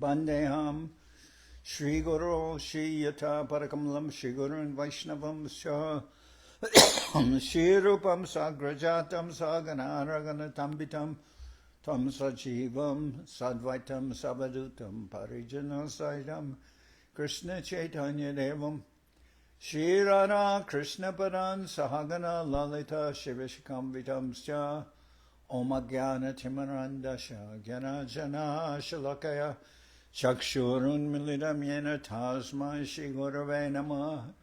Bandeham Shri Guru Shri Yata Parakamalam Shri Guru and Vaishnavam Sha Shri Rupam Sagrajatam Saganaraganatambitam Tam Sajivam Sadvaitam Sabadutam Parijana Saidam Krishna Chaitanya Devam Shri Radha Krishna Padan Sahagana Lalita Shivishikam Vitamscha Om Jnana Timarandasha Jnana Jana Shalakaya Chakshurun Milidam Yena Tasma Shri Gurave Namah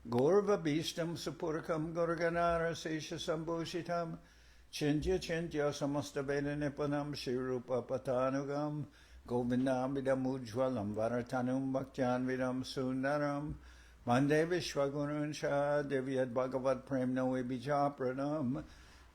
Gorva Bhistam Supurkam Gurganara Sesha Sambhushitam Chintya Chintya Samasta Veda Nipanam Shri Rupa Patanugam Govindam Vidam Ujwalam Varatanum Bhaktyan Vidam Sundaram Vande Vishwagurun Shah Divyat Bhagavat Prem Noe Bija Pranam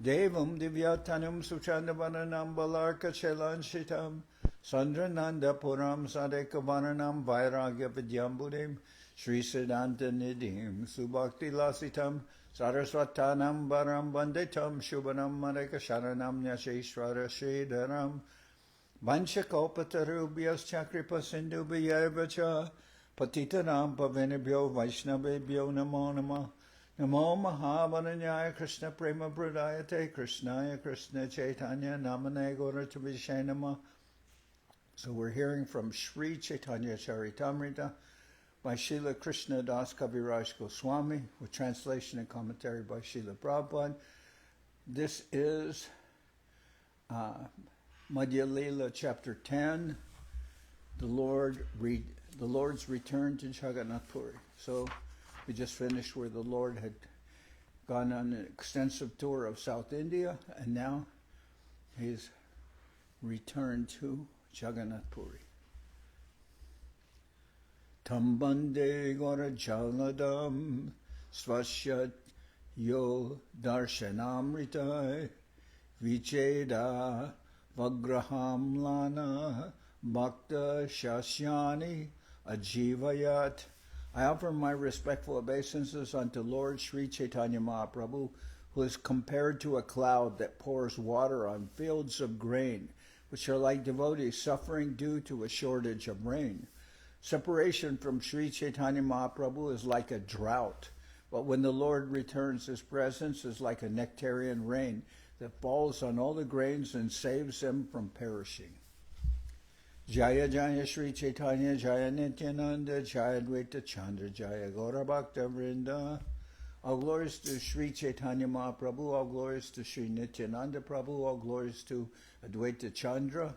Devam Divyatanum Suchandavananam Balarka Chelanchitam Sandrananda Puram Sadeka Vananam Vairagya Vidyambudim Sri Siddhanta Nidhim Subhakti Lasitam Saraswatanam Varam Vanditam Shubhanam Mareka Sharanam Nyasheshwara Sridharam Vanchakalpatarubhyas Chakripa Sindhubhyayavacha Patitanam Pavinibhyo Vaishnavebhyo Namo Namah Namo Mahavaranyaya Krishna Prema Pradayate Krishnaya Krishna Chaitanya Namane Gauratabhishe Namah. So we're hearing from Sri Chaitanya Charitamrita by Srila Krishna Das Kaviraj Goswami with translation and commentary by Srila Prabhupada. This is Madhya-lila chapter 10, the Lord's return to Jagannath Puri. So we just finished where the Lord had gone on an extensive tour of South India, and now he's returned to Jagannath Puri. Tambande gora jaladam svashyat yo darshanamrita vicheda vagraham lana bhakta shasyani ajivayat. I offer my respectful obeisances unto Lord Sri Chaitanya Mahaprabhu, who is compared to a cloud that pours water on fields of grain, which are like devotees suffering due to a shortage of rain. Separation from Sri Chaitanya Mahaprabhu is like a drought, but when the Lord returns, his presence is like a nectarian rain that falls on all the grains and saves them from perishing. Jaya Jaya Sri Chaitanya Jaya Nityananda Jaya Dvaita Chandra Jaya Gaura Bhakta Vrinda. All glories to Sri Chaitanya Mahaprabhu, all glories to Sri Nityananda Prabhu, all glories to Advaita Chandra,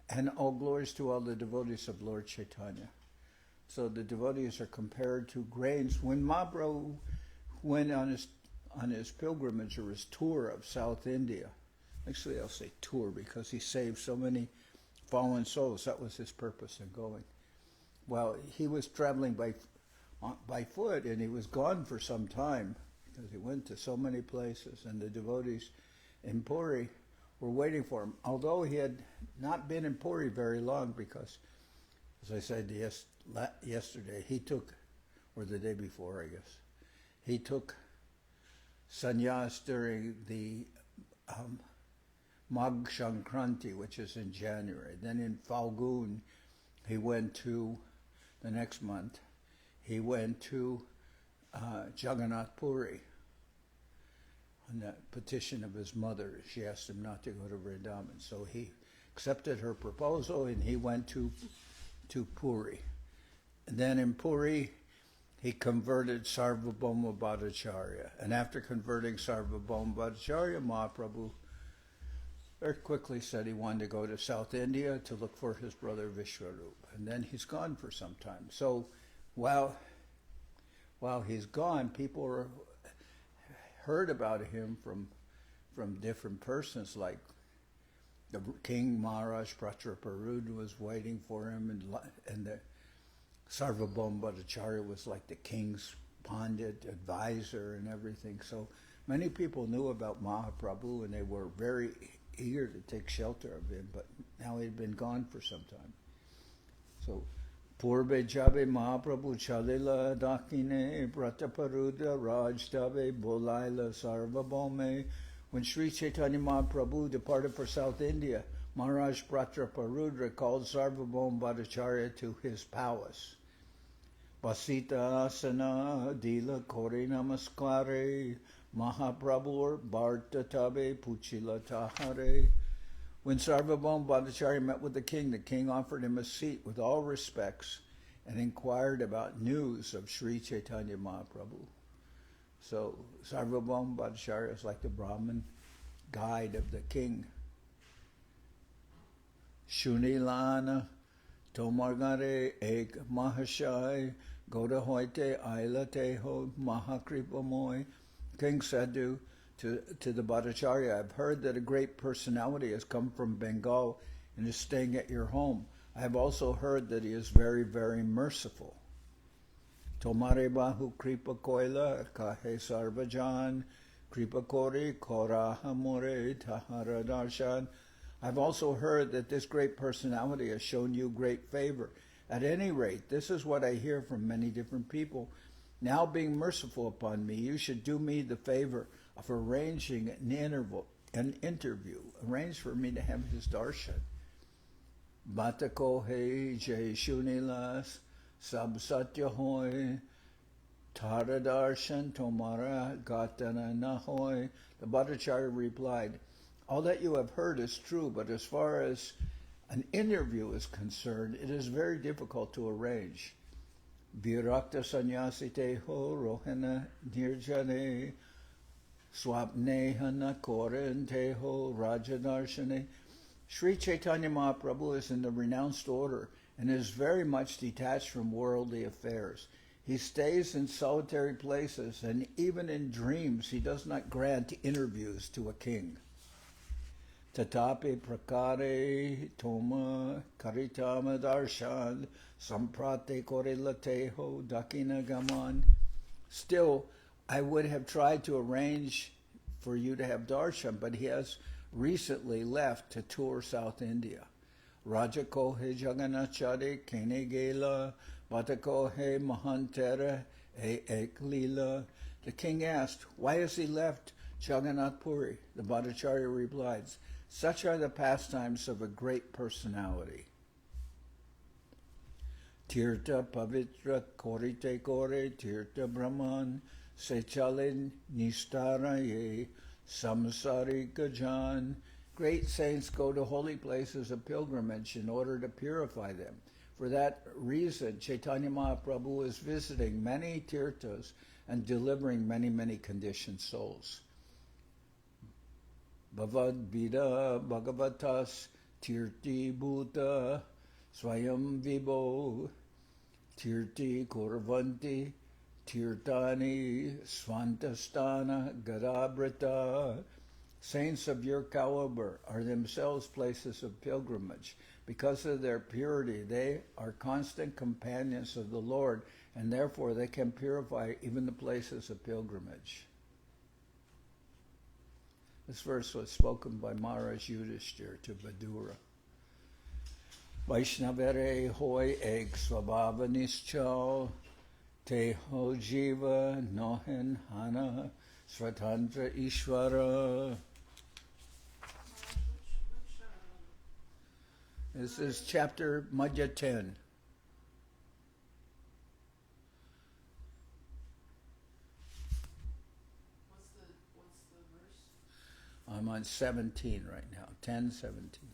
and all glories to all the devotees of Lord Chaitanya. So the devotees are compared to grains. When Mahaprabhu went on his pilgrimage or his tour of South India, actually I'll say tour because he saved so many fallen souls. That was his purpose in going. Well, he was traveling by foot, and he was gone for some time because he went to so many places, and the devotees in Puri were waiting for him. Although he had not been in Puri very long, because, as I said yesterday, he took, or the day before, I guess, he took sannyas during the Magh Sankranti, which is in January. Then in Falgun, he went to, the next month, he went to Jagannath Puri on the petition of his mother. She asked him not to go to Vrindavan. So he accepted her proposal and he went to Puri. And then in Puri, he converted Sarvabhauma Bhattacharya. And after converting Sarvabhauma Bhattacharya, Mahaprabhu very quickly said he wanted to go to South India to look for his brother Vishwarup. And then he's gone for some time. So while he's gone, people heard about him from different persons, like the king Maharaj Prataparudhra was waiting for him, and the Sarvabhauma Bhattacharya was like the king's pandit, advisor, and everything. So many people knew about Mahaprabhu, and they were very eager to take shelter of him, but now he'd been gone for some time. So, Purbe Jabe Mahaprabhu Chalila Dakine Prataparudhra Rajtabe Bolaila Sarvabhauma. When Sri Chaitanya Mahaprabhu departed for South India, Maharaj Prataparudhra called Sarvabhauma Bhattacharya to his palace. Vasita asana dila kore namaskare Mahaprabhu Bhartatabe puchila tahare. When Sarvabhauma Bhattacharya met with the king offered him a seat with all respects and inquired about news of Sri Chaitanya Mahaprabhu. So Sarvabhauma Bhattacharya is like the Brahmin guide of the king. Shunilana Tomargare ek Mahashai Goda hoite ailateho Mahakripamoy. King said to the Bhattacharya, I've heard that a great personality has come from Bengal and is staying at your home. I have also heard that he is very, very merciful. Tomare bahu kripa koila kahe sarvajan kripa kori koraha more tahara darshan. I've also heard that this great personality has shown you great favor. At any rate, this is what I hear from many different people. Now being merciful upon me, you should do me the favor of arranging an interview. Arrange for me to have his darshan. Batako he jay shunilas sab satya hoy tara darshan tomara gatana nahoy. The Bhattacharya replied, all that you have heard is true, but as far as an interview is concerned, it is very difficult to arrange. Virakta sannyasite ho rohana nirjane swapnehana korente ho rajadarshane. Sri Chaitanya Mahaprabhu is in the renounced order and is very much detached from worldly affairs. He stays in solitary places, and even in dreams he does not grant interviews to a king. Tatapi prakare toma karitama darshan samprate korelateho dakina gaman. Still, I would have tried to arrange for you to have darshan, but he has recently left to tour South India. Rajakohe Jagannath Kene Gela Batakohe Mahantera Eklila. The king asked, why has he left Jagannath Puri? The Bhattacharya replied, such are the pastimes of a great personality. Tirtha Pavitra Korite Kore Tirtha Brahman Sechalin Nistaraye Samsarika Jan. Great saints go to holy places of pilgrimage in order to purify them. For that reason, Chaitanya Mahaprabhu is visiting many tirthas and delivering many, many conditioned souls. Bhavad Vida Bhagavatas Tirti Bhuta Swayam Vibho Tirti Kurvanti Tirtani Svantastana Gadabrata. Saints of your caliber are themselves places of pilgrimage. Because of their purity, they are constant companions of the Lord, and therefore they can purify even the places of pilgrimage. This verse was spoken by Maharaj Yudhishthira to Vidura. Vaishnavere hoy ek svabhava nischal te ho jiva nohen hana svatantra ishvara. This is chapter Madhya 10. What's the verse? I'm on 17 right now, 10:17.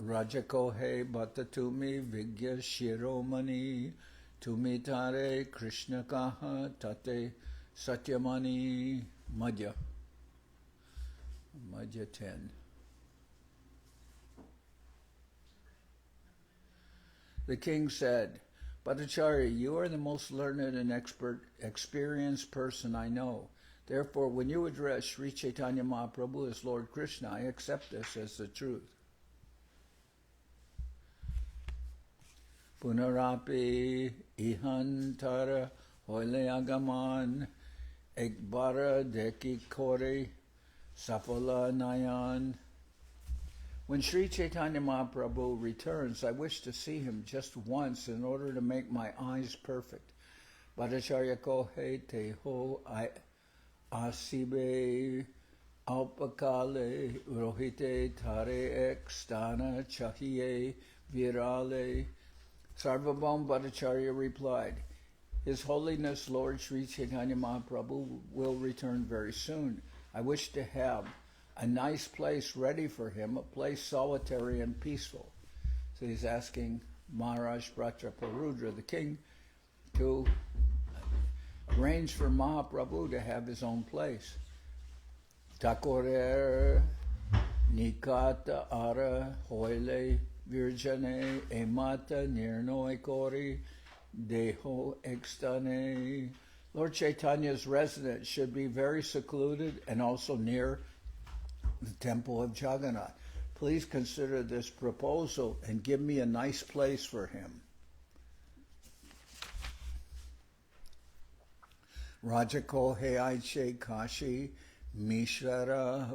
Rajakohe Bhattatumi Vigya Shiromani Tumitare Krishna Kaha Tate Satyamani. Madhya 10. The king said, Bhattacharya, you are the most learned and experienced person I know. Therefore, when you address Sri Chaitanya Mahaprabhu as Lord Krishna, I accept this as the truth. Punarapi ihantara hoile agaman ekbara deki kore safala nayan. When Sri Chaitanya Mahaprabhu returns, I wish to see him just once in order to make my eyes perfect. Bhattacharya kohe te ho asibe Alpakale rohite tare ek stana chahiye virale. Sarvabhauma Bhattacharya replied, His Holiness Lord Sri Chaitanya Mahaprabhu will return very soon. I wish to have a nice place ready for him, a place solitary and peaceful. So he's asking Maharaj Prataparudhra, the king, to arrange for Mahaprabhu to have his own place. Takorer nikata ara hoile virjane emata nirnoi kori deho extane. Lord Chaitanya's residence should be very secluded and also near the temple of Jagannath. Please consider this proposal and give me a nice place for him. Rajako Heiche Kashi Mishra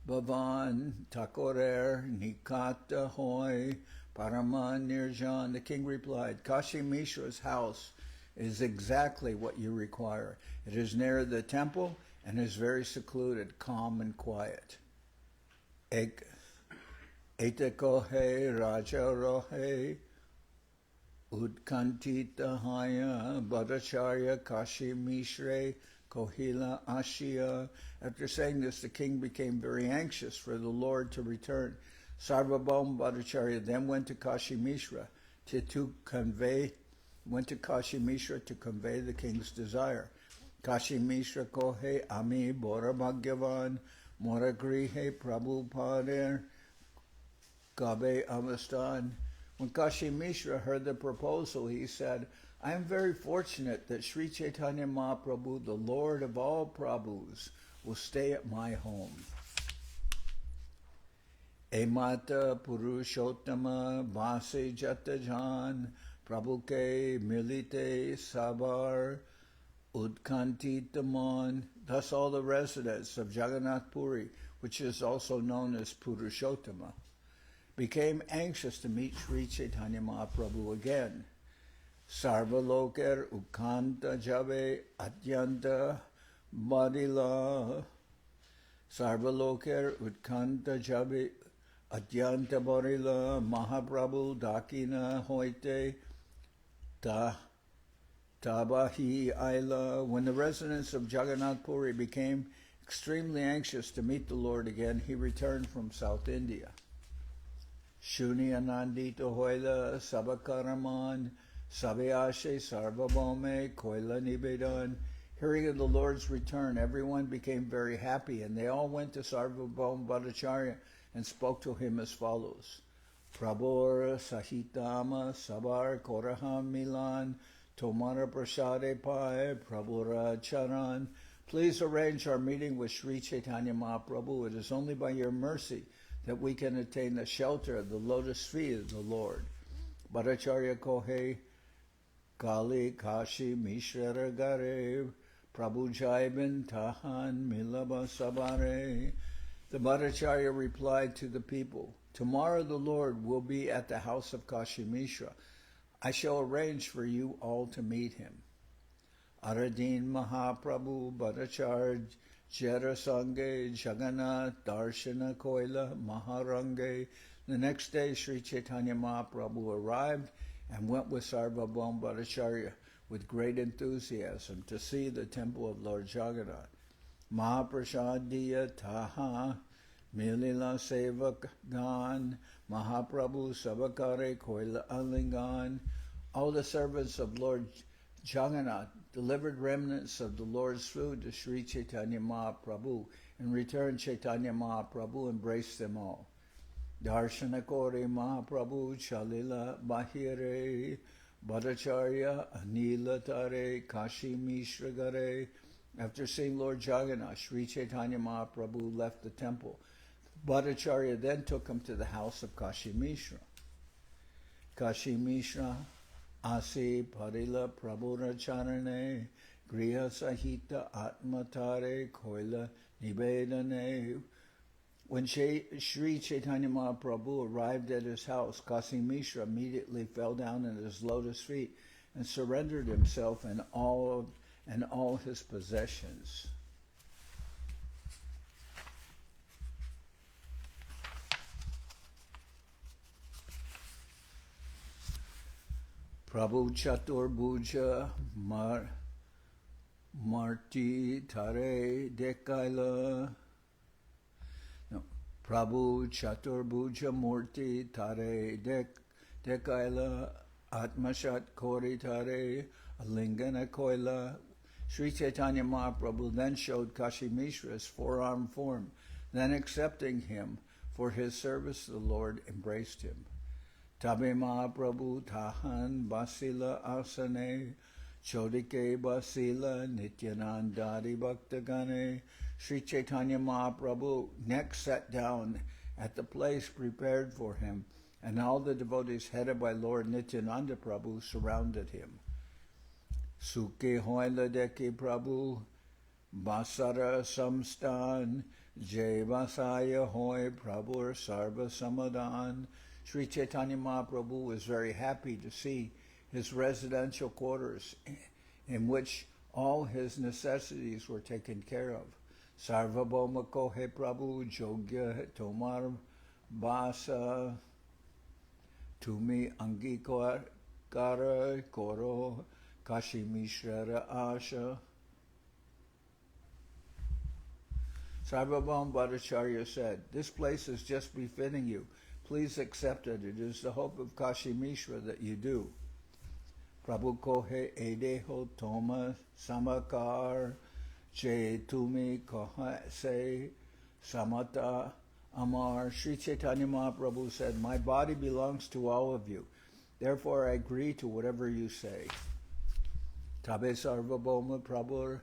Bhavan Takorer Nikata Hoy Paraman Nirjan. The king replied, Kashi Mishra's house is exactly what you require. It is near the temple and is very secluded, calm and quiet. Eteko Raja Rohe Udkantita Haya Bhattacharya Kashi Mishra Kohila Ashia. After saying this, the king became very anxious for the Lord to return. Sarvabhauma Bhattacharya then went to Kashi Mishra to convey the king's desire. Kashi Mishra Kohe Ami Bora Bhagyavan Mora Grihe Prabhu Pader Gabe Avastan. When Kashi Mishra heard the proposal, he said, I am very fortunate that Sri Chaitanya Mahaprabhu, the Lord of all Prabhus, will stay at my home. Emata Purushottama Vase Jatajan Prabhuke Milite Sabar Udkantitaman. Thus all the residents of Jagannath Puri, which is also known as Purushottama, became anxious to meet Sri Chaitanya Mahaprabhu again. Sarvaloker Ukanta Jabe Atyanta Madhya-lila. Sarvaloker Utkanta Jabe Atyanta Madhya-lila. Mahaprabhu Dakina Hoite Tabahi Aila. When the residents of Jagannath Puri became extremely anxious to meet the Lord again, he returned from South India. Shuni Anandita Hoila Sabakaraman Sabayashe Sarvabhauma Koila Nibedan. Hearing of the Lord's return, everyone became very happy, and they all went to Sarvabhauma Bhattacharya and spoke to him as follows. Prabhora Sahitama Sabar Koraham Milan Tomara Prasade Pai Prabhura Charan. Please arrange our meeting with Sri Chaitanya Mahaprabhu. It is only by your mercy that we can attain the shelter of the lotus feet of the Lord. Bhattacharya Kohe Kali Kashi Mishra Garev Prabhu Jaiban Tahan Milaba Sabare. The Bhattacharya replied to the people, Tomorrow the Lord will be at the house of Kashi Mishra. I shall arrange for you all to meet him. Aradin Mahaprabhu Bhattacharya Jerasange Jagannath Darshana Koila Maharange. The next day Sri Chaitanya Mahaprabhu arrived and went with Sarvabhauma Bhattacharya with great enthusiasm to see the temple of Lord Jagannath. Mahaprasadiya Taha Milila Seva Gan Mahaprabhu Sabakare Koila Alingan. All the servants of Lord Jagannath delivered remnants of the Lord's food to Sri Chaitanya Mahaprabhu. In return, Chaitanya Mahaprabhu embraced them all. Darshana Kore Mahaprabhu Chalila Bahire Bhattacharya Anila Tare Kashi Mishra Gare. After seeing Lord Jagannath, Sri Chaitanya Mahaprabhu left the temple. Bhattacharya then took him to the house of Kashi Mishra. Kashi Mishra Asi Parila Prabhura Charane Griha Sahita Atmatare Koila Nivedane. When Sri Chaitanya Mahaprabhu arrived at his house, Kashi Mishra immediately fell down at his lotus feet and surrendered himself and all his possessions. Prabhu Chaturbhuja Marti Tare Dekaila. No. Prabhu Chaturbhuja Murti Tare Dekaila Atmashat Kori Tare Alingana Koila. Sri Chaitanya Mahaprabhu then showed Kashi Mishra's four-armed form. Then accepting him for his service, the Lord embraced him. Tabe Mahaprabhu Tahan Basila Asane Chodike Basila Nityanandari Bhaktagane. Sri Chaitanya Mahaprabhu next sat down at the place prepared for him, and all the devotees headed by Lord Nityananda Prabhu surrounded him. Suke Hoila Deke Prabhu Basara Samstan Jai Vasaya Hoy Prabhu Sarva Samadan. Sri Chaitanya Mahaprabhu was very happy to see his residential quarters in which all his necessities were taken care of. Sarvabhauma Kohe Prabhu Jogya Tomar Basa Tumi Angikara Koro Kashi Mishra Asha. Sarvabhauma Bhattacharya said, "This place is just befitting you. Please accept it. It is the hope of Kashi Mishra that you do." Prabhu Kohe Edeho Toma Samakar Je Tumi Kohe Se Samata Amar. Sri Chaitanya Mahaprabhu said, "My body belongs to all of you. Therefore I agree to whatever you say." Tabe Sarvabhauma Prabhu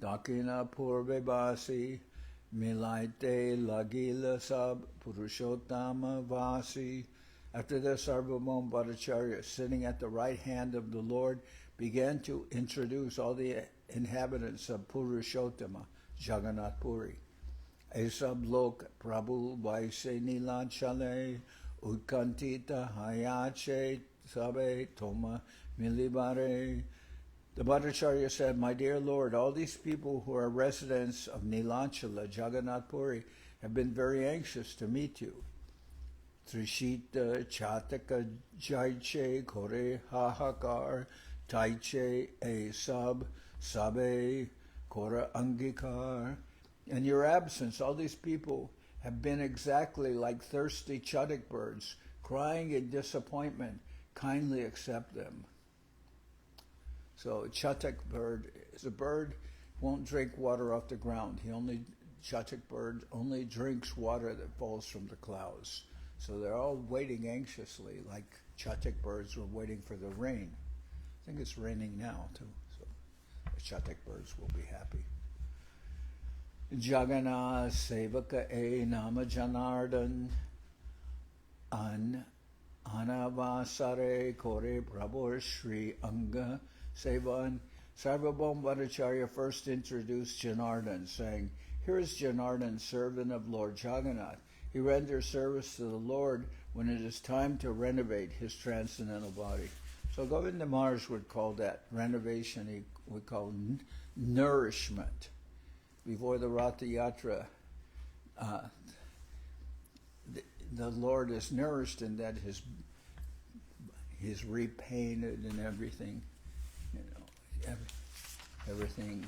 Dakina Purve Basi Milaite Lagila Sab Purushottama Vasi. After this, Sarvabhauma Bhattacharya, sitting at the right hand of the Lord, began to introduce all the inhabitants of Purushottama, Jagannath Puri. Esab Lok Prabhu Vaise Nilanchale Utkantita Hayache Sabe Toma Milibare. The Bhattacharya said, "My dear Lord, all these people who are residents of Nilanchala, Jagannath Puri, have been very anxious to meet you. Trishita Chataka Jaiche Kore Hahakar Taiche E Sab Sabe Kora Angikar." In your absence, all these people have been exactly like thirsty chatak birds, crying in disappointment. Kindly accept them. So a chatak bird is a bird won't drink water off the ground. Chatak bird only drinks water that falls from the clouds. So they're all waiting anxiously, like chatak birds were waiting for the rain. I think it's raining now too, so the chatak birds will be happy. Jagannath Sevaka E Nama Janardan Anavasare Kore Prabhu Sri Anga Sevan. Sarvabhauma Bhattacharya first introduced Janardan, saying, "Here is Janardan, servant of Lord Jagannath. He renders service to the Lord when it is time to renovate his transcendental body." So Govinda Maharaj would call that renovation, he would call nourishment. Before the Ratha Yatra, the Lord is nourished in that he's repainted and everything. Everything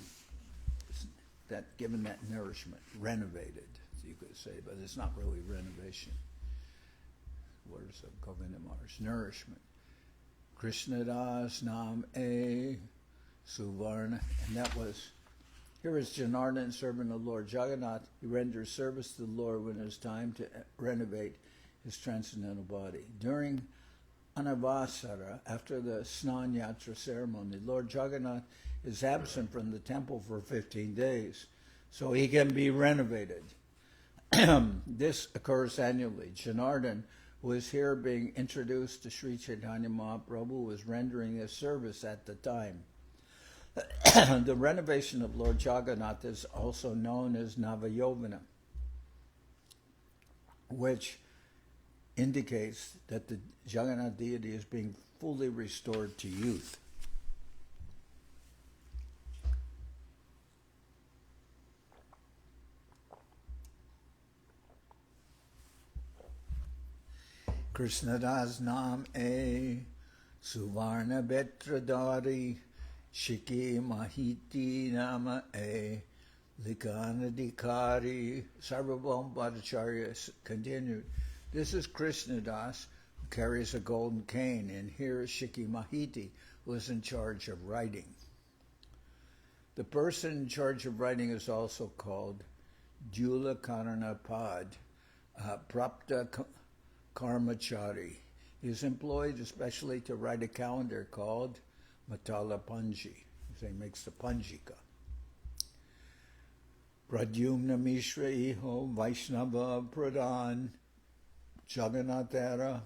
that given that nourishment, renovated, you could say, but it's not really renovation. Words of Govinda Maharaj, nourishment. Krishna Das Nam E Suvarna, and that was, here is Janardan, servant of Lord Jagannath. He renders service to the Lord when it is time to renovate his transcendental body. During Anavasara, after the Snan Yatra ceremony, Lord Jagannath is absent from the temple for 15 days, so he can be renovated. This occurs annually. Janardan, who is here being introduced to Sri Chaitanya Mahaprabhu, was rendering his service at the time. The renovation of Lord Jagannath is also known as Navayovana, which indicates that the Jagannath deity is being fully restored to youth. Krishna Das Nam E Suvarna Betradari Shiki Mahiti Nama E Likanadikari. Sarvabhauma Bhattacharya continued, this is Krishna Das, who carries a golden cane, and here is Shiki Mahiti, who is in charge of writing. The person in charge of writing is also called Dula Karana Pad, Prapta Karmachari. He is employed especially to write a calendar called Matala Panji. He makes the Panjika. Pradyumna Mishra Iho Vaishnava Pradhan Jagannathara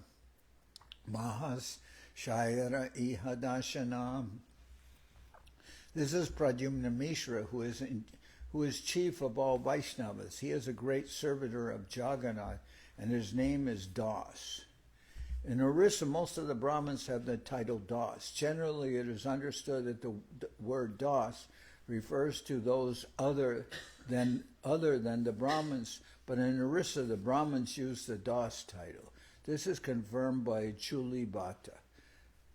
Mahas Shayara Ihadashanam. This is Pradyumna Mishra, who is chief of all Vaishnavas. He is a great servitor of Jagannath, and his name is Das. In Orissa, most of the Brahmins have the title Das. Generally, it is understood that the word Das refers to those other than the Brahmins, but in Orissa, the Brahmins use the Das title. This is confirmed by Chuli Bhatta.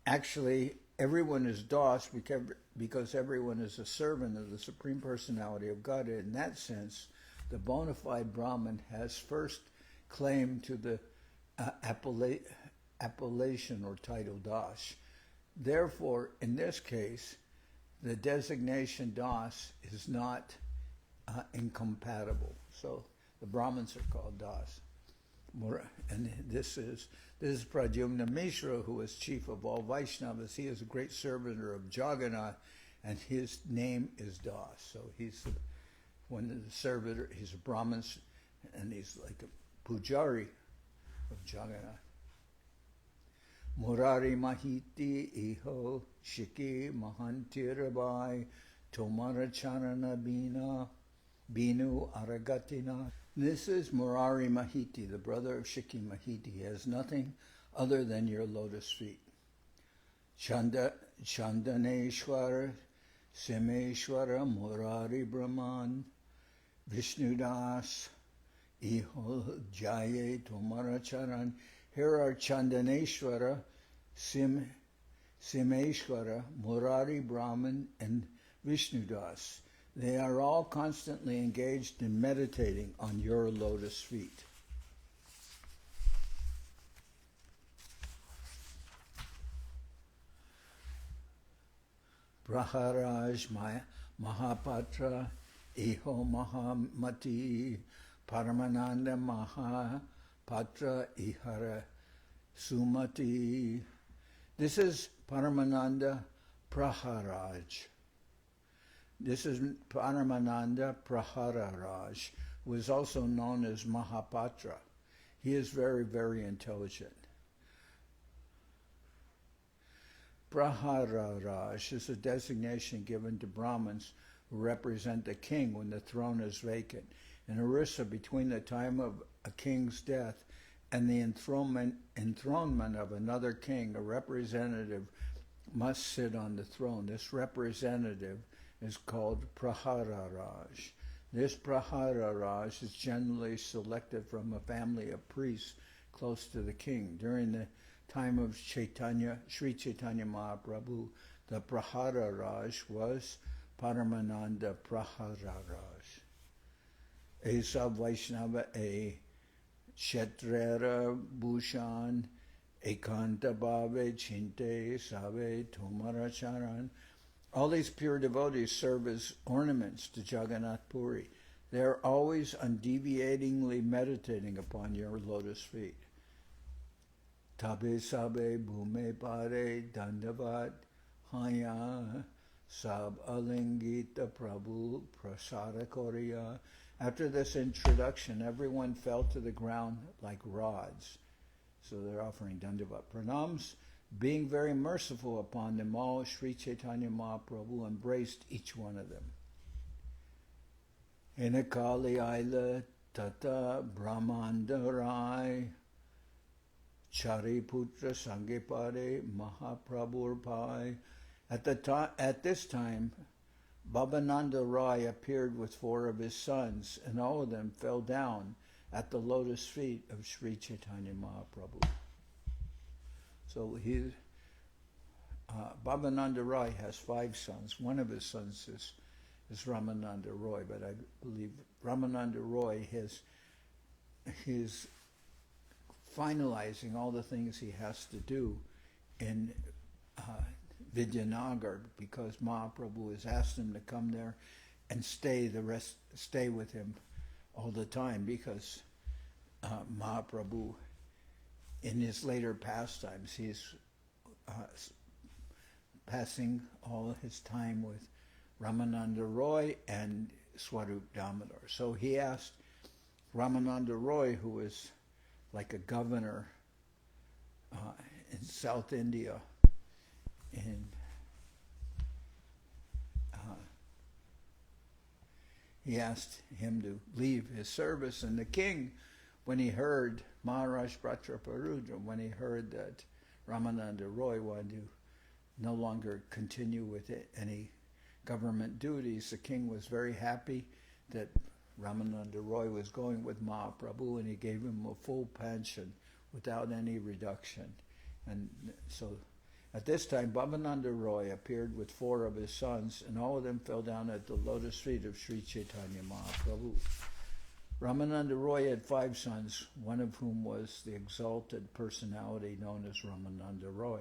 Actually, everyone is Das because everyone is a servant of the Supreme Personality of Godhead. In that sense, the bona fide Brahmin has first claim to the appellation or title Das. Therefore, in this case, the designation Das is not incompatible. So the Brahmins are called Das. And this is Pradyumna Mishra, who is chief of all Vaishnavas. He is a great servitor of Jagannath, and his name is Das. So he's one of the servitor. He's a Brahmin, and he's like a pujari of Jagannath. Murari Mahiti Iho Shiki Mahantirabai Tomara Charana Binu Aragatina. This is Murari Mahiti, the brother of Shiki Mahiti. He has nothing other than your lotus feet. Chandaneshwara Simeshwara Murari Brahman Vishnudas Iho Jaye Tomara Charan. Here are Chandaneshwara, Simeshwara, Murari Brahman, and Vishnudas. They are all constantly engaged in meditating on your lotus feet. Praharaj Mahapatra Iho Mahamati Paramananda Mahapatra Ihara Sumati. This is Paramananda Praharaj. This is Paramananda Praharaj, who is also known as Mahapatra. He is very, very intelligent. Praharaj is a designation given to Brahmins who represent the king when the throne is vacant. In Orissa, between the time of a king's death and the enthronement of another king, a representative must sit on the throne. This representative is called Praharaj. This Praharaj is generally selected from a family of priests close to the king. During the time of Sri Chaitanya Mahaprabhu, the Praharaj was Paramananda Praharaj. Esa Vaishnava E Kshetrera Bhushan Ekanta Bhave Chinte Save Tomara Charan. All these pure devotees serve as ornaments to Jagannath Puri. They are always undeviatingly meditating upon your lotus feet. Tabe Sabe Bhume Pare Dandavat Haya Sab Alingita Prabhu Prasada Korea. After this introduction, everyone fell to the ground like rods. So they're offering Dandavat Pranams. Being very merciful upon them all, Sri Chaitanya Mahaprabhu embraced each one of them. Enakali Aila Tata Brahmandarai Chariputra Sangepare Mahaprabhu. At this time, Bhavananda Rai appeared with 4 of his sons, and all of them fell down at the lotus feet of Sri Chaitanya Mahaprabhu. So Bhavananda Roy has 5 sons. One of his sons is Ramananda Roy, but I believe Ramananda Roy he's finalizing all the things he has to do in Vidyanagar, because Mahaprabhu has asked him to come there and stay with him all the time, because Mahaprabhu, in his later pastimes, he's passing all his time with Ramananda Roy and Swarup Damodar. So he asked Ramananda Roy, who was like a governor in South India, he asked him to leave his service, and the king, when he heard, Maharaj Prataparudhra, when he heard that Ramananda Roy wanted to no longer continue with any government duties, the king was very happy that Ramananda Roy was going with Mahaprabhu, and he gave him a full pension without any reduction. And so at this time, Bhavananda Roy appeared with 4 of his sons, and all of them fell down at the lotus feet of Sri Chaitanya Mahaprabhu. Ramananda Roy had 5 sons, one of whom was the exalted personality known as Ramananda Roy.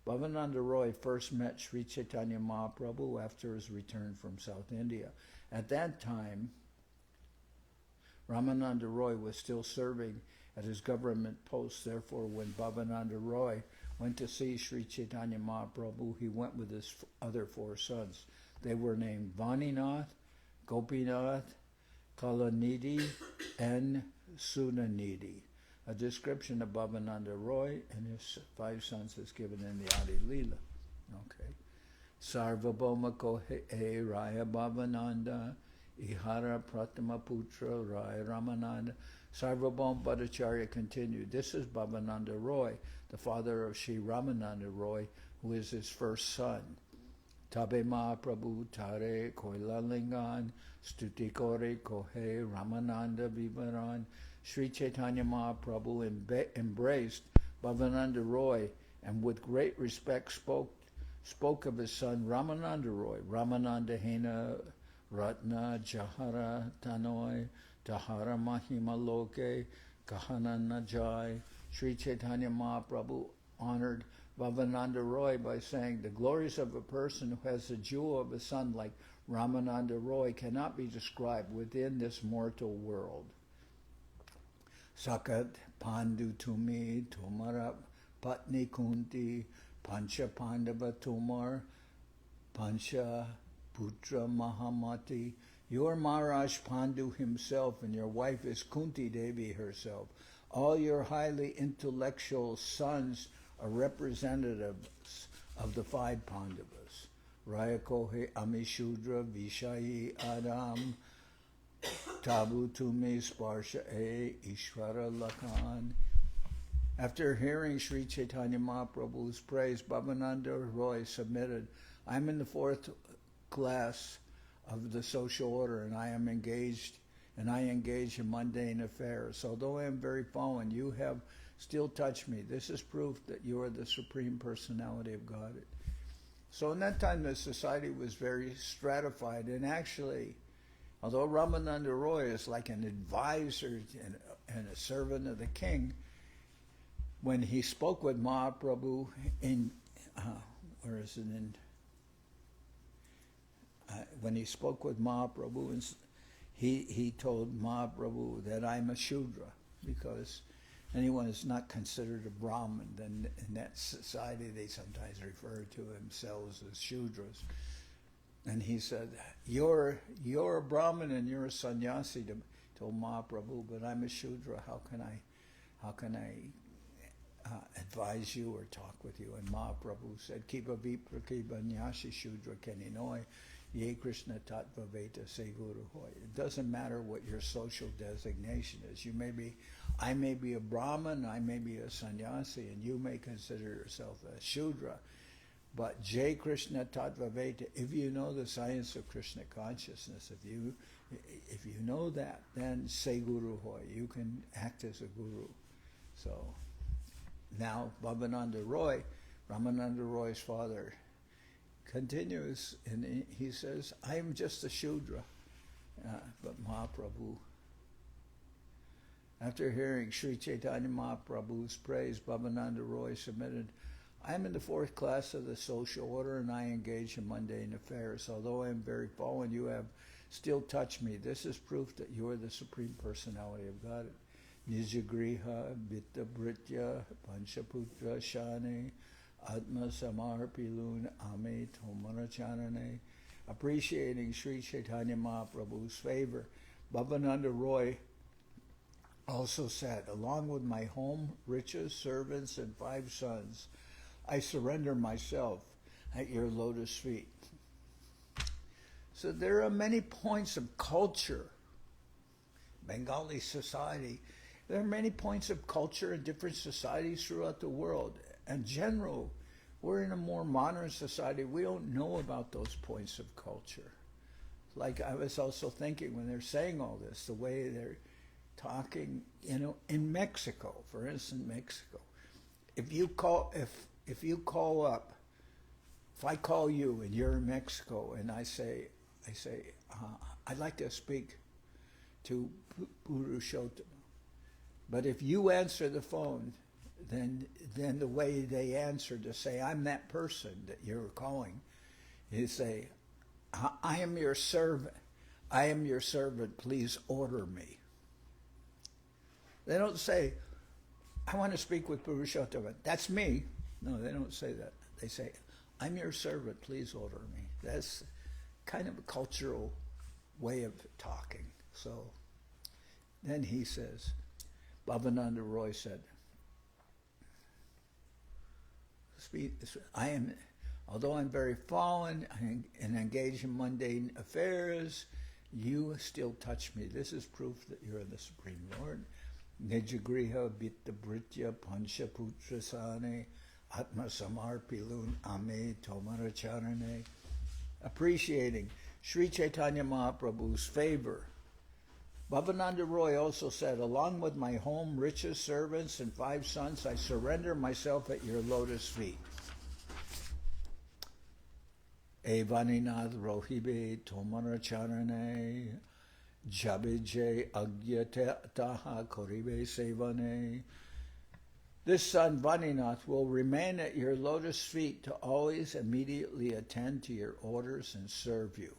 Bhavananda Roy first met Sri Chaitanya Mahaprabhu after his return from South India. At that time, Ramananda Roy was still serving at his government post. Therefore, when Bhavananda Roy went to see Sri Chaitanya Mahaprabhu, he went with his other 4 sons. They were named Vaninath, Gopinath, Kalanidhi, and Sunanidhi. A description of Bhavananda Roy and his 5 sons is given in the Adi-lila. Okay. Sarvabhauma Raya Bhavananda, Ihara Pratama Putra Raya Ramananda. Sarvabhauma Bhattacharya continued, this is Bhavananda Roy, the father of Sri Ramananda Roy, who is his first son. Tabe Mahaprabhu Tare Koilalingan Stutikore Kohe Ramananda Vivaran. Sri Chaitanya Mahaprabhu embraced Bhavananda Roy and with great respect spoke of his son Ramananda Roy. Ramananda Hena Ratna Jahara Tanoi Tahara Mahima Loke Kahana Najai. Sri Chaitanya Mahaprabhu honored Bhavananda Roy by saying, the glories of a person who has the jewel of a son like Ramananda Roy cannot be described within this mortal world. Sakat Pandu Tumi Tumara Patni Kunti Pancha Pandava Tumar Pancha Putra Mahamati. Your Maharaj Pandu himself and your wife is Kunti Devi herself. All your highly intellectual sons are representatives of the 5 Pandavas. Rayakohe Amishudra Vishayi Adam Tabu Tumi Sparsha E Ishvara Lakan. After hearing Sri Chaitanya Mahaprabhu's praise, Bhavananda Roy submitted, I'm in the 4th class of the social order, and I engage in mundane affairs. Although I am very fallen, you have still touched me. This is proof that you are the Supreme Personality of Godhead. So in that time, the society was very stratified, and actually, although Ramananda Roy is like an advisor and a servant of the king, when he spoke with Mahaprabhu when he spoke with Mahaprabhu, he told Mahaprabhu that I'm a Shudra, because anyone who's not considered a Brahmin, then in that society they sometimes refer to themselves as Shudras. And he said, you're a Brahmin and you're a sannyasi, told Mahaprabhu, but I'm a Shudra. How can I advise you or talk with you? And Mahaprabhu said, Kipa vipra kipa nyashi Shudra keninoi, ye Krishna tattva veta se guru hoy. It doesn't matter what your social designation is. I may be a Brahmin, I may be a sannyasi, and you may consider yourself a Shudra. But Jai Krishna Tattva Veda, if you know the science of Krishna consciousness, if you know that, then say Guru Hoy, you can act as a guru. So now Bhavananda Roy Ramananda Roy's father, continues, and he says, I am just a Shudra. But Mahaprabhu, after hearing Sri Chaitanya Mahaprabhu's praise, Bhavananda Roy submitted, I am in the fourth class of the social order and I engage in mundane affairs. Although I am very fallen, you have still touched me. This is proof that you are the Supreme Personality of God. Nijagriha, Vitta Britya, Panchaputra Shane, Atma Samarpilun, Ame Tomaracharane. Appreciating Sri Chaitanya Mahaprabhu's favor, Bhavananda Roy also said, along with my home, riches, servants, and 5 sons, I surrender myself at your lotus feet. So there are many points of culture. Bengali society, there are many points of culture in different societies throughout the world. In general, we're in a more modern society. We don't know about those points of culture. Like I was also thinking when they're saying all this, the way they're talking, in Mexico, for instance, Mexico. If I call you and you're in Mexico and I say, I'd like to speak to Purushottam. But if you answer the phone, then the way they answer to say, I'm that person that you're calling, you say, I am your servant. I am your servant. Please order me. They don't say, I want to speak with Purushottam. That's me. No, they don't say that. They say, I'm your servant. Please order me. That's kind of a cultural way of talking. So then he says, Bhavananda Roy said, although I'm very fallen and engaged in mundane affairs, you still touch me. This is proof that you're the Supreme Lord. Nijagriha Vitta Britya Panchaputra Sane Atma Samarpilun Ame Tomaracharane. Appreciating Sri Chaitanya Mahaprabhu's favor, Bhavananda Roy also said, along with my home, riches, servants, and 5 sons, I surrender myself at your lotus feet. Evaninath Rohibe Tomaracharane Jabije Agyataha Koribe Sevane. This son, Vaninath, will remain at your lotus feet to always immediately attend to your orders and serve you.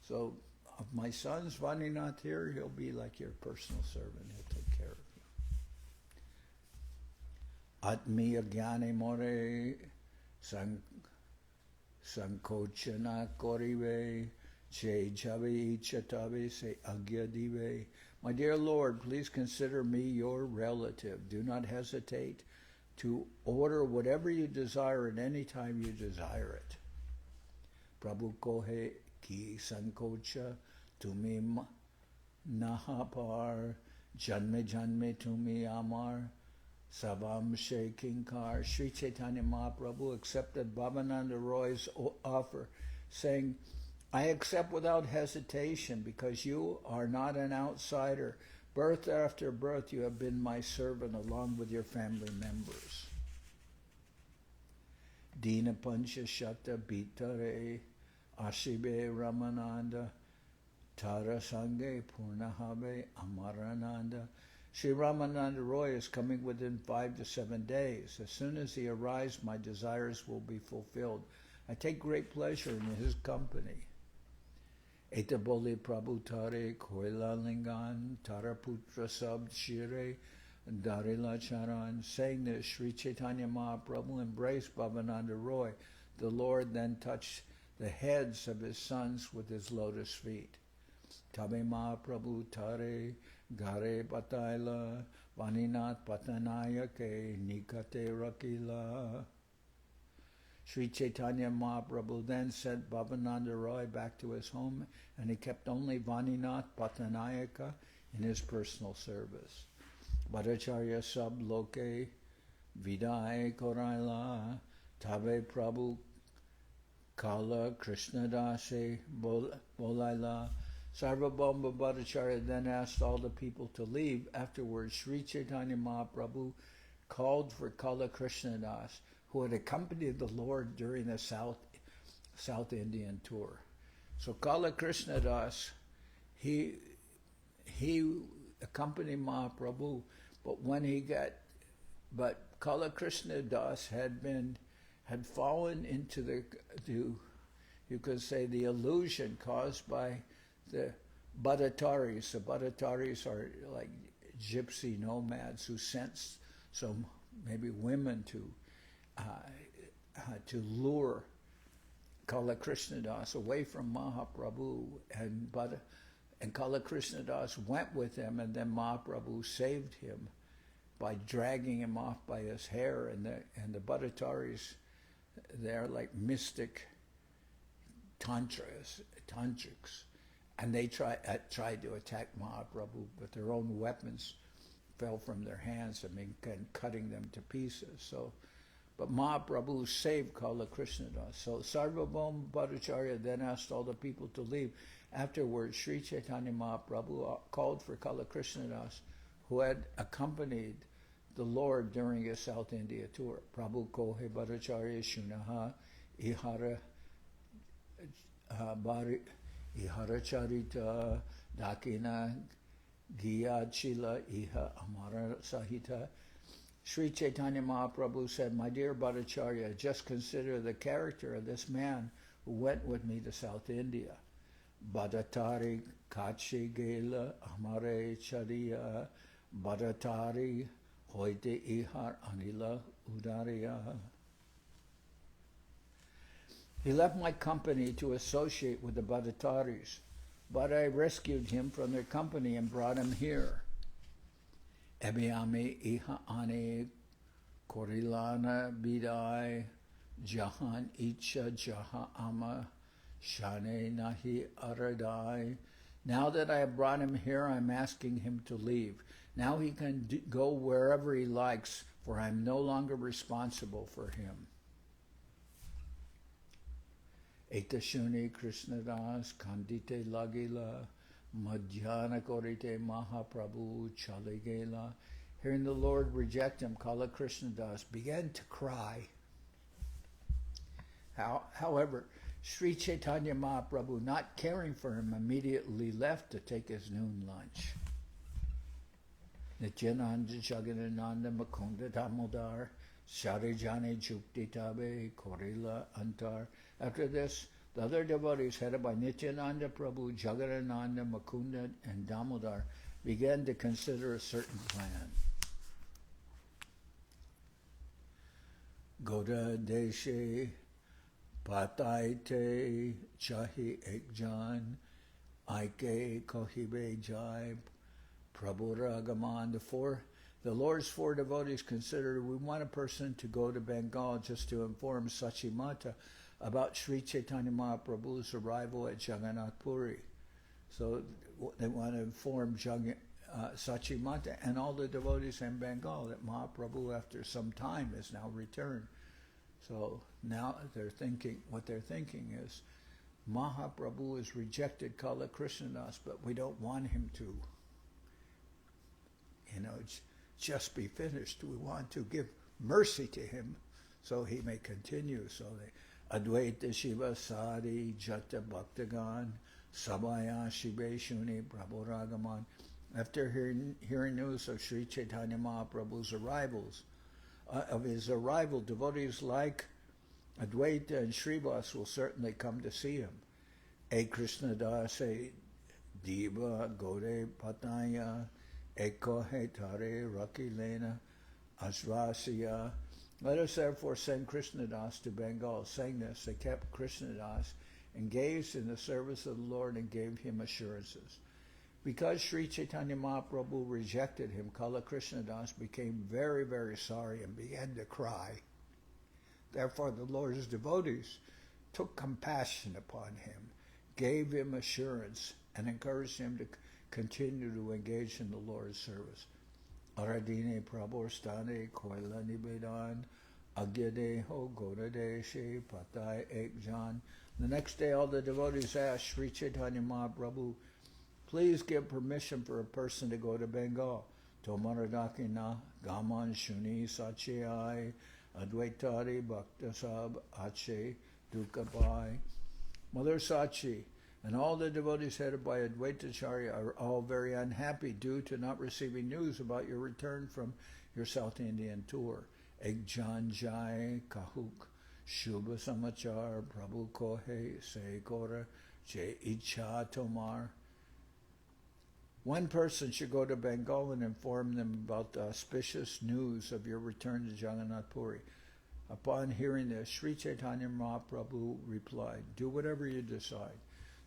So, of my sons, Vaninath here, he'll be like your personal servant. He'll take care of you. Atmiya Gyane More Sankochana Korive Che Javi Chatavi Se Agyadive. My dear Lord, please consider me your relative. Do not hesitate to order whatever you desire at any time you desire it. Prabhu Kohe Ki Sankocha Tumi Nahapar Janme Janme Tumi Amar Savam Kinkar. Sri Chaitanya Mahaprabhu accepted Bhavananda Roy's offer, saying, I accept without hesitation because you are not an outsider. Birth after birth you have been my servant along with your family members. Dina Pancha Shata Bitare Ashibe Ramananda Tara Sange Purnahabe Amarananda. Sri Ramananda Roy is coming within 5 to 7 days. As soon as he arrives, my desires will be fulfilled. I take great pleasure in his company. Etaboli Prabhu Tare Koila Lingan Taraputra Sab Shire Darila Charan. Saying this, Sri Chaitanya Mahaprabhu embraced Bhavananda Roy. The Lord then touched the heads of his sons with his lotus feet. Tabe Mahaprabhu Tare Gare Pataila Vaninath Patanayake Nikate Rakila. Sri Chaitanya Mahaprabhu then sent Bhavananda Roy back to his home, and he kept only Vaninath Patanayaka in his personal service. Bhattacharya Sab Loke Vidaye Koraila Tabe Prabhu Kala Krishna Dase Bolaila. Sarvabhauma Bhattacharya then asked all the people to leave. Afterwards, Sri Chaitanya Mahaprabhu called for Kala Krishnadas, who who had accompanied the Lord during the South Indian tour. So Kala Krishna Das, he accompanied Mahaprabhu, but Kala Krishna Das had fallen into you could say, the illusion caused by the Batthatharis. The Batthatharis are like gypsy nomads who sent some maybe women to lure Kala Krishna Das away from Mahaprabhu, and Kala Krishna Das went with them, and then Mahaprabhu saved him by dragging him off by his hair, and the Batthatharis, they're like mystic tantrics, and they tried to attack Mahaprabhu, but their own weapons fell from their hands, cutting them to pieces. So, but Mahaprabhu saved Kala Krishna Das. So Sarvabhauma Bhattacharya then asked all the people to leave. Afterwards, Sri Chaitanya Mahaprabhu called for Kala Krishna Das, who had accompanied the Lord during his South India tour. Prabhu Kohe Bhattacharya Shunaha Ihara Charita Dakina Giya Chila Iha Amara Sahita. Sri Chaitanya Mahaprabhu said, "My dear Bhattacharya, just consider the character of this man who went with me to South India. Batthatari Kachi Gela Amare Chariya Batthatari Hoite Ihar Anila Udariya." He left my company to associate with the Batthatharis, but I rescued him from their company and brought him here. Ebiyame Iha Ane Korilana Bidai Jahan Icha Jaha Ama Shane Nahi Aradai. Now that I have brought him here, I'm asking him to leave. Now he can go wherever he likes, for I'm no longer responsible for him. Etashuni Krishnadas Kandite Lagila Madhyana Korite Mahaprabhu Chaligela. Hearing the Lord reject him, Kala Krishnadas began to cry. However, Sri Chaitanya Mahaprabhu, not caring for him, immediately left to take his noon lunch. Nityananda Jagannath Mukunda Damodar Sharijani Jukti Tabe Korila Antar. After this, the other devotees, headed by Nityananda Prabhu, Jagannath, Mukunda, and Damodar, began to consider a certain plan. Goda Deshe Pataite Chahi Ekjan Aike Kohibe Jai Prabhuragaman. The Lord's four devotees considered, we want a person to go to Bengal just to inform Sachimata about Sri Chaitanya Mahaprabhu's arrival at Jagannath Puri. So they want to inform Sachimata and all the devotees in Bengal that Mahaprabhu, after some time, has now returned. So now what they're thinking is, Mahaprabhu has rejected Kala Krishnadas, but we don't want him to, just be finished. We want to give mercy to him so he may continue. So they Advaita Shiva Sadi Jata Bhaktagan Sabaya Shibe Shuni Prabhuragaman. After hearing news of Sri Chaitanya Mahaprabhu's arrival, devotees like Advaita and Srivas will certainly come to see him. E Krishna Dase Diva Gode Pataya Eko Hetare Rakilena Asrasya. Let us therefore send Krishnadas to Bengal. Saying this, they kept Krishnadas engaged in the service of the Lord and gave him assurances. Because Sri Chaitanya Mahaprabhu rejected him, Kala Krishnadas became very, very sorry and began to cry. Therefore the Lord's devotees took compassion upon him, gave him assurance, and encouraged him to continue to engage in the Lord's service. Aradine Prabhustane Koila Nibedan Agyadeho Godadeshe Patai Ekjan. The next day all the devotees asked Sri Chaitanya Mahaprabhu, please give permission for a person to go to Bengal. Tomaradakina Gaman Shuni Sachai Advaitari Bhaktasab Ache Dukabai. Mother Sachi and all the devotees headed by Advaitacharya are all very unhappy due to not receiving news about your return from your South Indian tour. Egjan Jai Kahuk Shubha Samachar Prabhu Kohe Se Gora Je Icha Tomar. One person should go to Bengal and inform them about the auspicious news of your return to Jagannath Puri. Upon hearing this, Sri Chaitanya Mahaprabhu replied, do whatever you decide.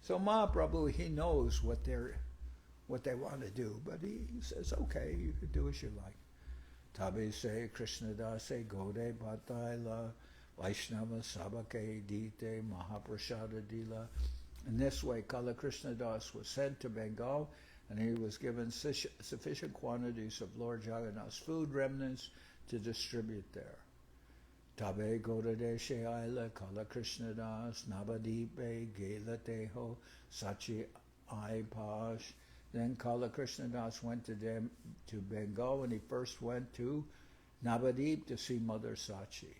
So Mahaprabhu, he knows what they want to do, but he says, okay, you can do as you like. Tabe se Krishna dase Gode Bhattacharya Vaishnava Sabake Dite Mahaprasada Dila. In this way, Kala Krishna Das was sent to Bengal, and he was given sufficient quantities of Lord Jagannath's food remnants to distribute there. Tabe Godadeshe Aila Kala Krishna Das Nabadipe Gelateho Sachi Aipash. Then Kala Krishna Das went to Bengal, and he first went to Navadip to see Mother Sachi.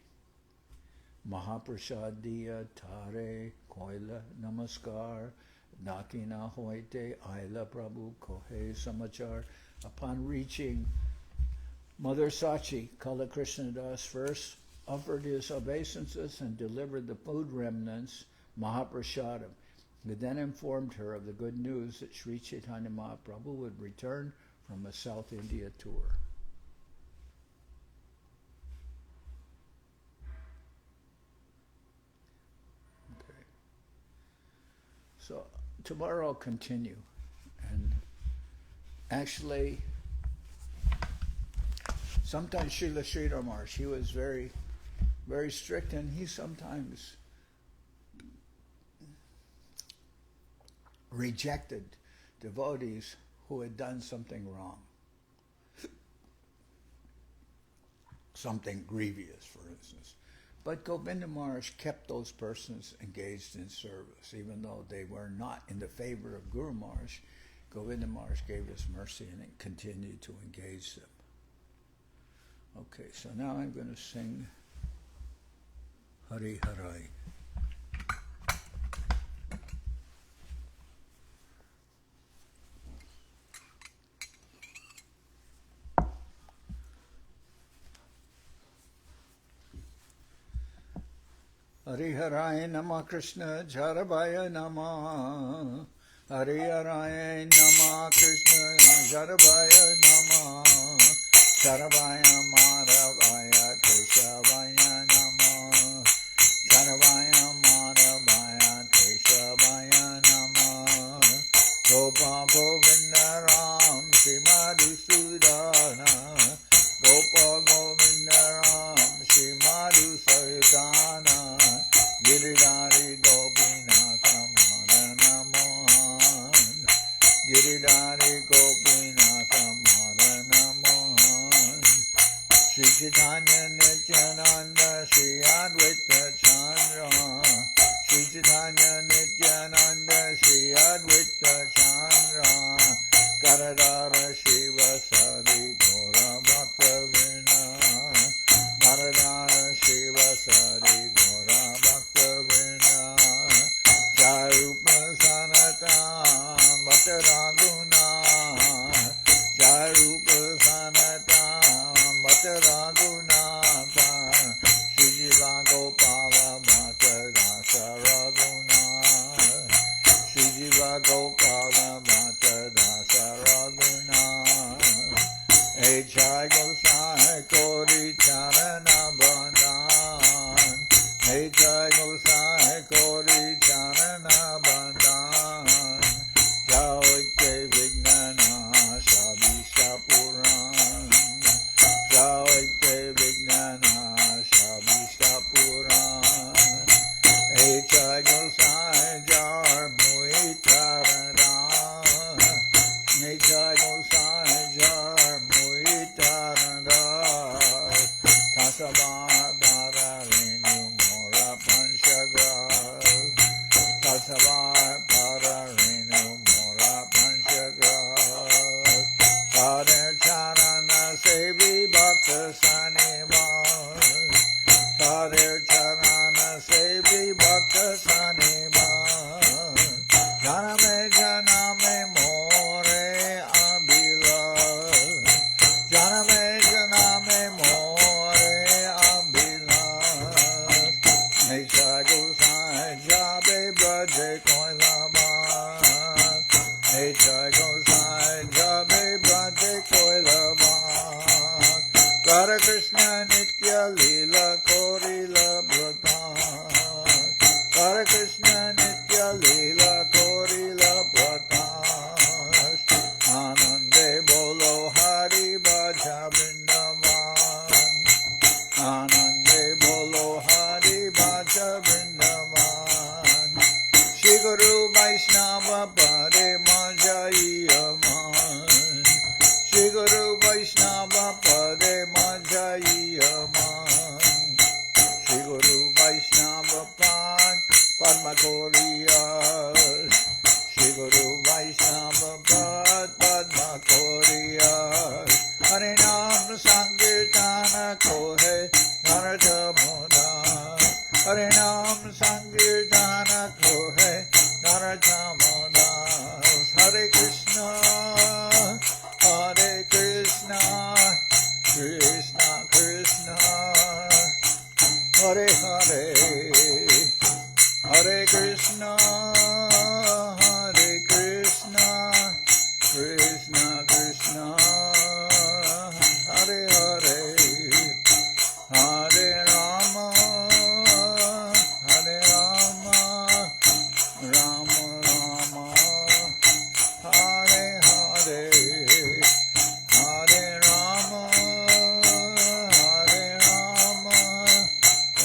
Mahaprasadiya Tare Koila Namaskar Nakina Hoite Aila Prabhu Kohe Samachar. Upon reaching Mother Sachi, Kala Krishna Das first offered his obeisances and delivered the food remnants, Mahaprasadam. He then informed her of the good news that Sri Chaitanya Mahaprabhu would return from a South India tour. Okay. So tomorrow I'll continue. And actually, sometimes Srila Sridhar Maharaj, he was very, very strict, and he sometimes rejected devotees who had done something wrong. Something grievous, for instance. But Govinda Maharaj kept those persons engaged in service, even though they were not in the favor of Guru Maharaj. Govinda Maharaj gave us mercy and continued to engage them. Okay, so now I'm going to sing Hari Harai. Hari Harai Nama Krishna Jarabhaya Nama. Hari Harai Nama Krishna Jarabhaya Nama. Sarvabhauma Bhattacharya Keshavaya Nama. Sarvabhauma Bhattacharya Nama. Gopa Govinda Ram Shrimadi Sudana. Gopa Govinda Ram Shrimadi Sudana. Giridhari Gopinatha Madana Mohan. Giridhari Gopinatha Madana Mohan. Sri Chaitanya Nityananda Sri Advaitacharya. Sri Chaitanya Nityananda Sri Advaitacharya. Garadhara Shiva Sadi Gora Bhattacharya. Garadhara Shiva Sadi Gora Bhattacharya. Jarupa Sanatan Bhattaraguna. Jarupa Sanatan Bhattaraguna. Shijiva Gopala Bhattadasa Raguna. Shijiva Gopala Bhattadasa Raguna. Echai Gosai Kori Charana Bandhan. Gopanta Vrindavan. Shri Guru Vaishnava Pade Majayaman. Shri Guru Vaishnava Pade Majayaman. Shri Guru Vaishnava Pad Padma Koriyas. Shri Guru Vaishnava Pad Padma Koriyas. Hare Nam Sankirtana Kohe Narada Moda. Hare Nam Sankirtana Kohe Narada Moda. Hare Krishna, Hare Krishna, Krishna Krishna, Hare Hare, Hare Krishna, Hare Krishna, Krishna Krishna, Hare Hare, Hare Rama, Hare Rama, Rama Rama, Hare Hare, Hare Rama, Hare Rama,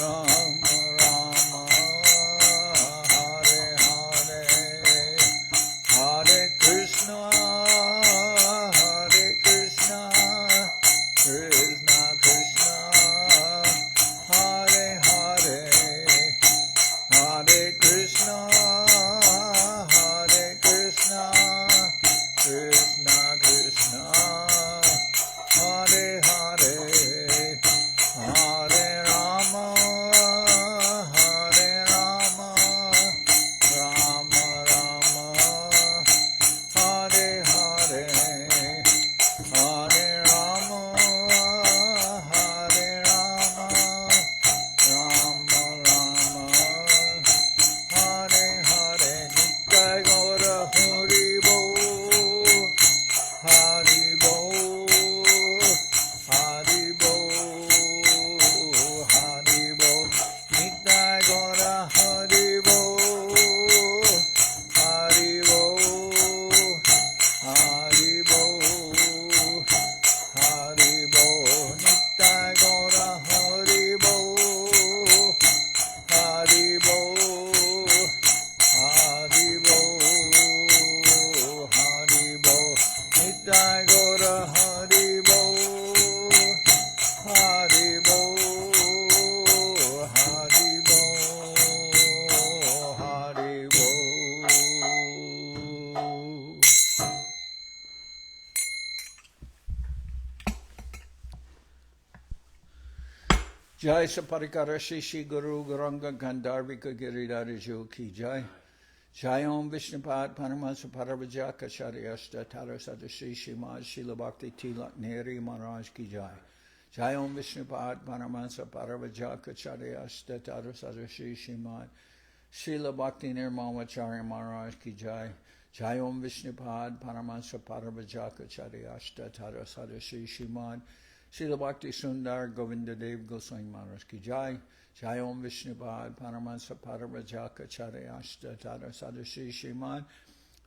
Rama Rama, Hare Hare, Hare Krishna, Hare Krishna, Krishna Krishna, Hare Hare, Hare Krishna, Hare Krishna, Krishna Krishna, Hare Hare, Hare Rama, Hare Rama, Rama Rama, Hare Hare, Hare Rama, Hare Rama, Rama Rama, Hare Hare. Nitya Gaura Hari Bo, Hari Bo, Hari Bo, Hari Bo. Nitya Gaura Hari Bo, Hari Bo, Hari Bo, Hari Bo. Nitya Gaura Hari Bo, Hari Bo, Hari Bo, Hari Bo. Nitya Gaura Hari Bo, Hari Bo, Hari Bo, Hari Bo. Jai Saparikara Shishi Guru Garanga Gandharvika Giridharajo Ki Jai. Jai Om Vishnupad Paramasa Paravajaka Sharyashta Tara Sadashi Shimad Shila Bhakti Tilak Neri Maharaj Ki Jai. Jai Om Vishnupad Paramasa Paravajaka Sharyashta Tara Sadashi Shimad Shila Bhakti Nirmamacharya Maharaj Ki Jai. Jai Om Vishnupad Paramasa Paravajaka Sharyashta Tara Sadashi Shimad Srila Bhakti Sundar Govinda Dev Goswami Maharaj Ki Jai. Jai Om Vishnupad Paramansa Paravajaka Charyashta Tara Sadashi Shriman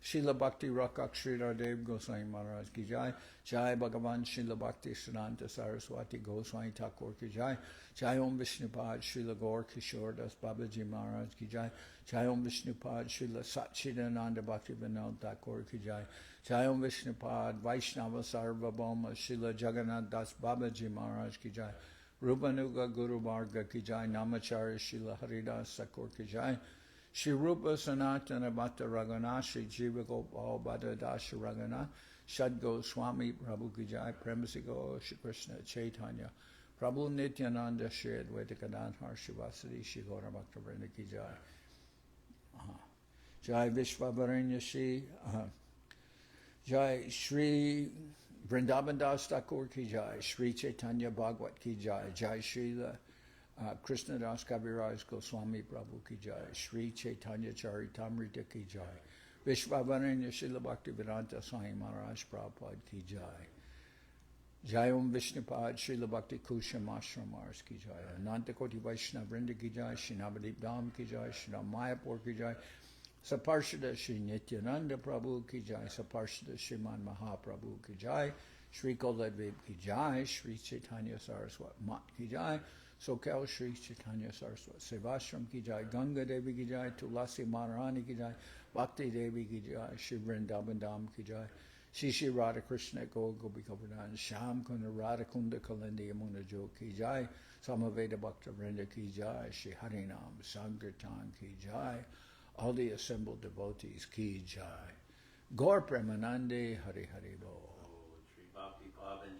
Srila Bhakti Rakak Sridhar Dev Goswami Maharaj Ki Jai. Jai Bhagavan Srila Bhakti Siddhanta Saraswati Goswami Thakur Ki Jai. Jai Om Vishnupad Srila Gaur Kishore Das Babaji Maharaj Ki Jai. Jai Om Vishnupad Srila Satchidananda Bhakti Vinod Thakur Ki Jai. Jai Om Vishnupad Vaishnava Sarvabhauma Srila Jagannath Das Babaji Maharaj Ki Jai. Rupanuga Guru Varga Ki Jai. Namacharya Srila Haridas Thakur Ki Jai. Shri Rupa Sanatana Bhatta Raghunath Shri Jiva Gopal Bhatta Dasha Raghunath Shad Goswami Prabhu Ki Jai. Premisigo Shri Krishna Chaitanya Prabhu Nityananda Shri Advaita Gadadhar Shivasadi Shri Gaura Bhaktavrinda Ki Jai. Jai Vishvavaranya Shri Jai Shri Vrindavan Das Thakur Ki Jai. Shri Chaitanya Bhagwat Ki Jai. Jai Shri Krishna Das Kaviraj Goswami Prabhu Ki Jai. Sri Chaitanya Charitamrita Ki Jai. Vishvavaranya Srila Bhaktivedanta Swami Maharaj Prabhupada Ki Jai. Jai Om Vishnupad Srila Bhakti Kusham Ashram Maharaj Ki Jai. Ananta Koti Vaishnava Vrinda Ki Jai. Shri Navadip Dham Ki Jai. Shri Mayapur Ki Jai. Saparshada Shri Nityananda Prabhu Ki Jai. Saparshada Sriman Mahaprabhu Ki Jai. Shri Koladvip Ki Jai. Shri Chaitanya Saraswat Mat Ki Jai. Sokel Sri Chaitanya Saraswati Sevashram ki jai, Ganga Devi ki jai, Tulasi Maharani ki jai, Bhakti Devi ki jai, Shri Vrindavan Dham ki jai, Shri Shri Radha Krishna Go Gopi Govardhan, Sham Kunda Radha Kunda Kalindi Yamuna Jo ki jai, Samaveda Bhakta Vrinda ki jai, Shri Harinam Sankirtan ki jai, all the assembled devotees ki jai. Gaur Premanande Hari Hari Bo. Sri Bhakti Pavan